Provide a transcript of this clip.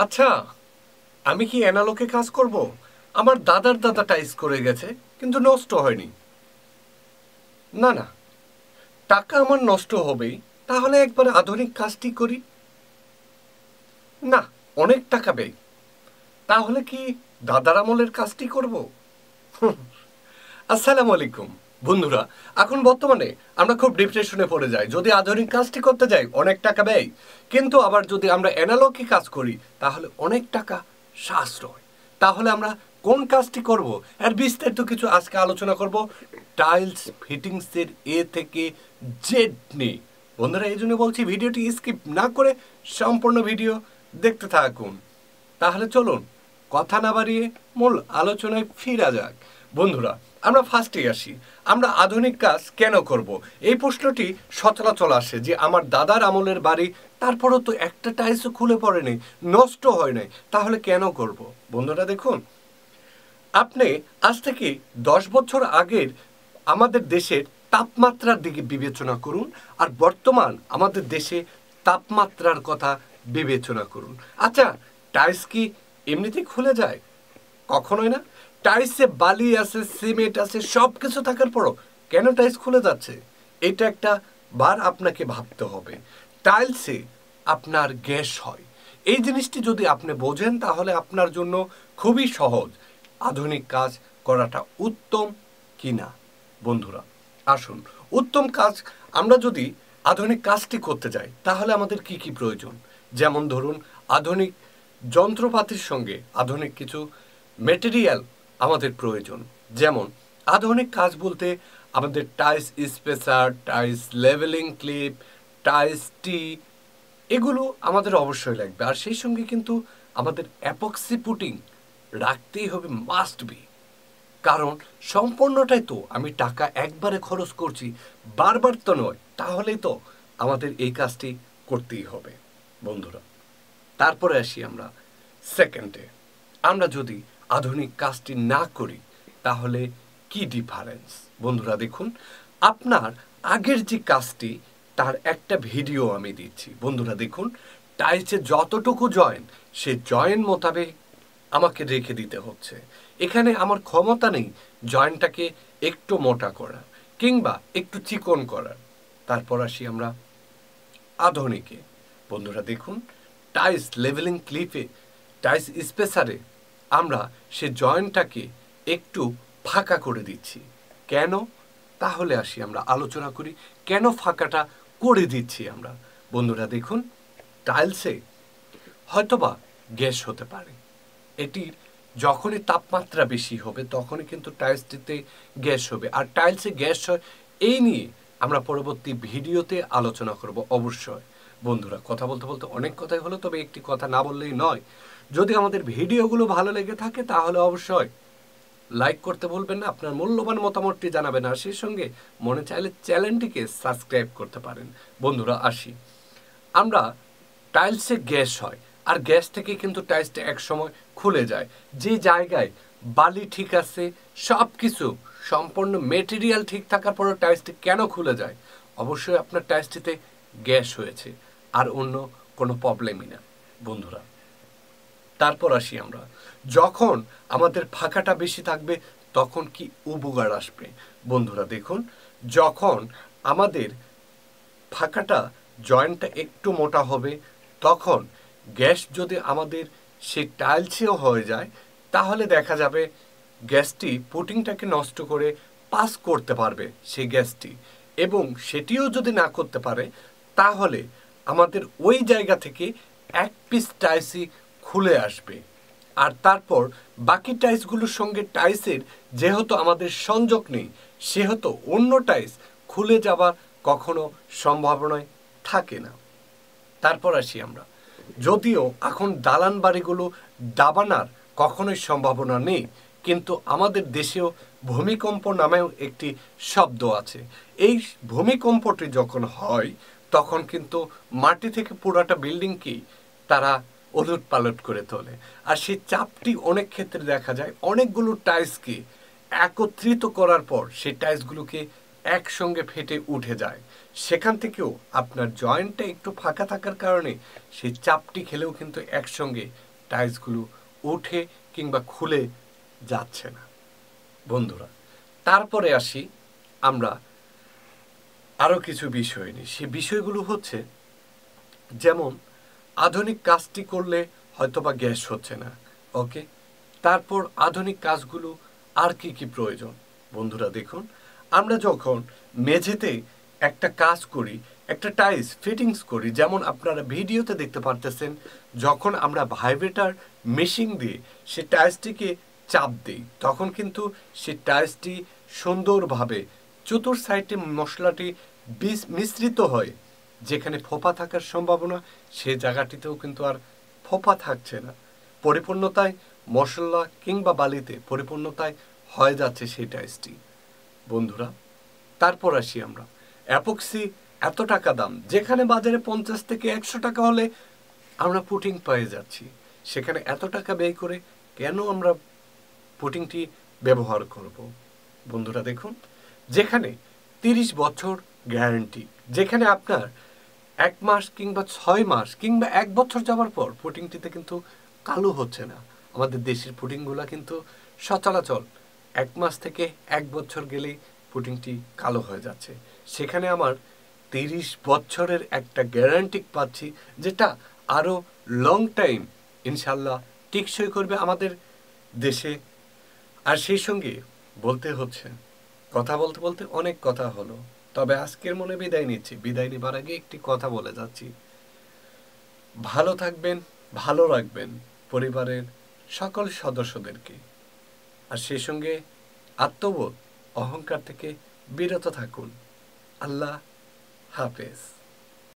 আচ্ছা, আমি কি অ্যানালগে কাজ করব? আমার দাদার দাদা টাইস করে গেছে, কিন্তু নষ্ট হয়নি। না না, টাকা আমার নষ্ট হবেই। তাহলে একবার আধুনিক কাজটি করি। না, অনেক টাকা ব্যয়। তাহলে কি দাদার আমলের কাজটি করব? আসসালামু আলাইকুম বন্ধুরা। এখন বর্তমানে আমরা খুব ডিপ্রেশনে পড়ে যাই যদি আধুনিক কাজটি করতে যাই, অনেক টাকা ব্যয়। কিন্তু আবার যদি আমরা অ্যানালগে কাজ করি তাহলে অনেক টাকা সাশ্রয়। তাহলে আমরা কোন কাজটি করব এর বিস্তারিত কিছু আজকে আলোচনা করব। টাইলস ফিটিংসের এ থেকে জেড নিয়ে। বন্ধুরা, এই জন্য বলছি ভিডিওটি স্কিপ না করে সম্পূর্ণ ভিডিও দেখতে থাকুন। তাহলে চলুন কথা না বাড়িয়ে মূল আলোচনায় ফিরা যাক। বন্ধুরা, আমরা ফার্স্টে আসি। আমরা আধুনিক কাজ কেন করব? এই প্রশ্নটি সচরাচর আসে যে আমার দাদার আমলের বাড়ি, তারপরও তো একটা টাইলসও খুলে পড়েনি, নষ্ট হয় নাই, তাহলে কেন করব? বন্ধুরা দেখুন, আপনি আজ থেকে 10 বছর আগের আমাদের দেশের তাপমাত্রার দিকে বিবেচনা করুন, আর বর্তমান আমাদের দেশে তাপমাত্রার কথা বিবেচনা করুন। আচ্ছা, টাইলস কি এমনিতেই খুলে যায়? কখনোই না। টাইলসে বালি আছে, সিমেন্ট আছে, সব কিছু থাকার পরও কেন টাইলস খুলে যাচ্ছে? এটা একটা বার আপনাকে ভাবতে হবে। টাইলসে আপনার গ্যাস হয়। এই জিনিসটি যদি আপনি বোঝেন তাহলে আপনার জন্য খুবই সহজ আধুনিক কাজ করাটা উত্তম কিনা। বন্ধুরা আসুন, উত্তম কাজ আমরা যদি আধুনিক কাজটি করতে যাই তাহলে আমাদের কি কি প্রয়োজন? যেমন ধরুন, আধুনিক যন্ত্রপাতির সঙ্গে আধুনিক কিছু মেটেরিয়াল আমাদের প্রয়োজন। যেমন আধুনিক কাজ বলতে আমাদের tiles spacer, tiles leveling clip, tiles টি, এগুলো আমাদের অবশ্যই লাগবে। আর সেই সঙ্গে কিন্তু আমাদের অ্যাপক্সি পুটিং রাখতেই হবে, মাস্ট বি। কারণ সম্পূর্ণটাই তো আমি টাকা একবারে খরচ করছি, বারবার তো নয়। তাহলেই তো আমাদের এই কাজটি করতেই হবে। বন্ধুরা, তারপরে আসি আমরা সেকেন্ডে। আমরা যদি আধুনিক কাজটি না করি তাহলে কি ডিফারেন্স? বন্ধুরা দেখুন, আপনার আগের যে কাজটি তার একটা ভিডিও আমি দিচ্ছি। বন্ধুরা দেখুন, টাইলসে যতটুকু জয়েন সে জয়েন মোতাবেক আমাকে রেখে দিতে হচ্ছে। এখানে আমার ক্ষমতা নেই জয়েন্টটাকে একটু মোটা করা কিংবা একটু চিকন করার। তারপর আসি আমরা আধুনিকে। বন্ধুরা দেখুন, টাইলস লেভেলিং ক্লিপে, টাইলস স্পেসারে আমরা সে জয়েন্টটাকে একটু ফাঁকা করে দিচ্ছি। কেন? তাহলে আসি আমরা আলোচনা করি কেন ফাঁকাটা করে দিচ্ছি আমরা। বন্ধুরা দেখুন, টাইলসে হয়তোবা গ্যাস হতে পারে। এটির যখনই তাপমাত্রা বেশি হবে তখনই কিন্তু টাইলসটিতে গ্যাস হবে। আর টাইলসে গ্যাস হয় এই নিয়ে আমরা পরবর্তী ভিডিওতে আলোচনা করব অবশ্যই। বন্ধুরা, কথা বলতে বলতে অনেক কথাই হলো, তবে একটি কথা না বললেই নয়। যদি আমাদের ভিডিওগুলো ভালো লেগে থাকে তাহলে অবশ্যই লাইক করতে ভুলবেন না, আপনার মূল্যবান মতামতটি জানাবেন। আর সেই সঙ্গে মনে চাইলে চ্যানেলটিকে সাবস্ক্রাইব করতে পারেন। বন্ধুরা আসি, আমরা টাইলসে গ্যাস হয়, আর গ্যাস থেকে কিন্তু টাইলসটা এক সময় খুলে যায়। যে জায়গায় বালি ঠিক আছে, সব কিছু সম্পূর্ণ মেটেরিয়াল ঠিক থাকার পরও টাইলসটি কেন খুলে যায়? অবশ্যই আপনার টাইলসটিতে গ্যাস হয়েছে, আর অন্য কোনো প্রবলেমই না। বন্ধুরা, তারপর আসি আমরা, যখন আমাদের ফাঁকাটা বেশি থাকবে তখন কি উপকার আসবে? বন্ধুরা দেখুন, যখন আমাদের ফাঁকাটা জয়েন্টটা একটু মোটা হবে তখন গ্যাস যদি আমাদের সেই টাইলসেও হয়ে যায় তাহলে দেখা যাবে গ্যাসটি পুটিংটাকে নষ্ট করে পাস করতে পারবে সেই গ্যাসটি। এবং সেটিও যদি না করতে পারে তাহলে আমাদের ওই জায়গা থেকে এক পিস টাইলসই খুলে আসবে। আর তারপর বাকি টাইলসগুলোর সঙ্গে টাইলসের যেহেতু আমাদের সংযোগ নেই, সেহেতু অন্য টাইলস খুলে যাবার কখনো সম্ভাবনাই থাকে না। তারপর আসি আমরা, যদিও এখন দালান বাড়িগুলো দাবানার কখনোই সম্ভাবনা নেই, কিন্তু আমাদের দেশেও ভূমিকম্প নামেও একটি শব্দ আছে। এই ভূমিকম্পটি যখন হয় তখন কিন্তু মাটি থেকে পুরাটা বিল্ডিংকেই তারা ওলট পালট করে তোলে। আর সেই চাপটি অনেক ক্ষেত্রে দেখা যায় অনেকগুলো টাইলসকে একত্রিত করার পর সেই টাইলসগুলোকে একসঙ্গে ফেটে উঠে যায়। সেখান থেকেও আপনার জয়েন্টটা একটু ফাঁকা থাকার কারণে সেই চাপটি খেলেও কিন্তু একসঙ্গে টাইলসগুলো উঠে কিংবা খুলে যাচ্ছে না। বন্ধুরা, তারপরে আসি আমরা আরও কিছু বিষয় নিয়ে। সে বিষয়গুলো হচ্ছে, যেমন আধুনিক কাজটি করলে হয়তোবা গ্যাস হচ্ছে না, ওকে। তারপর আধুনিক কাজগুলো আর কি কি প্রয়োজন? বন্ধুরা দেখুন, আমরা যখন মেঝেতে একটা কাজ করি, একটা টাইলস ফিটিংস করি, যেমন আপনারা ভিডিওতে দেখতে পারতেছেন, যখন আমরা ভাইব্রেটর মেশিন দিয়ে সে টাইলসটিকে চাপ দিই, তখন কিন্তু সে টাইলসটি সুন্দরভাবে চতুর সাইডে মশলাটি মিশ্রিত হয়। যেখানে ফোপা থাকার সম্ভাবনা, সে জায়গাটিতেও কিন্তু আর ফোপা থাকছে না। পরিপূর্ণতায় মশলা কিংবা বালিতে পরিপূর্ণতায় হয়ে যাচ্ছে সেই টাইলসটি। বন্ধুরা, তারপর আসি আমরা অ্যাপক্সি। এত টাকা দাম, যেখানে বাজারে 50 থেকে 100 টাকা হলে আমরা পুটিং পেয়ে যাচ্ছি, সেখানে এত টাকা ব্যয় করে কেন আমরা পুটিংটি ব্যবহার করব? বন্ধুরা দেখুন, যেখানে 30 বছর গ্যারান্টি, যেখানে আপনার 1 মাস কিংবা 6 মাস কিংবা 1 বছর যাওয়ার পর পুটিংটিতে কিন্তু কালো হচ্ছে না। আমাদের দেশের পুটিংগুলো কিন্তু সচরাচর 1 মাস থেকে 1 বছর গেলেই পুটিংটি কালো হয়ে যাচ্ছে। সেখানে আমার 30 বছরের একটা গ্যারান্টি পাচ্ছি, যেটা আরও লং টাইম ইনশাল্লাহ টিকসই করবে আমাদের দেশে। আর সেই সঙ্গে বলতে হচ্ছে, কথা বলতে বলতে অনেক কথা হলো, তবে আজকের মনে বিদায় নিচ্ছি। বিদায় নেবার আগে একটি কথা বলে যাচ্ছি, ভালো থাকবেন, ভালো রাখবেন পরিবারের সকল সদস্যদেরকে, আর সেই সঙ্গে আত্মবোধ অহংকার থেকে বিরত থাকুন। আল্লাহ হাফেজ।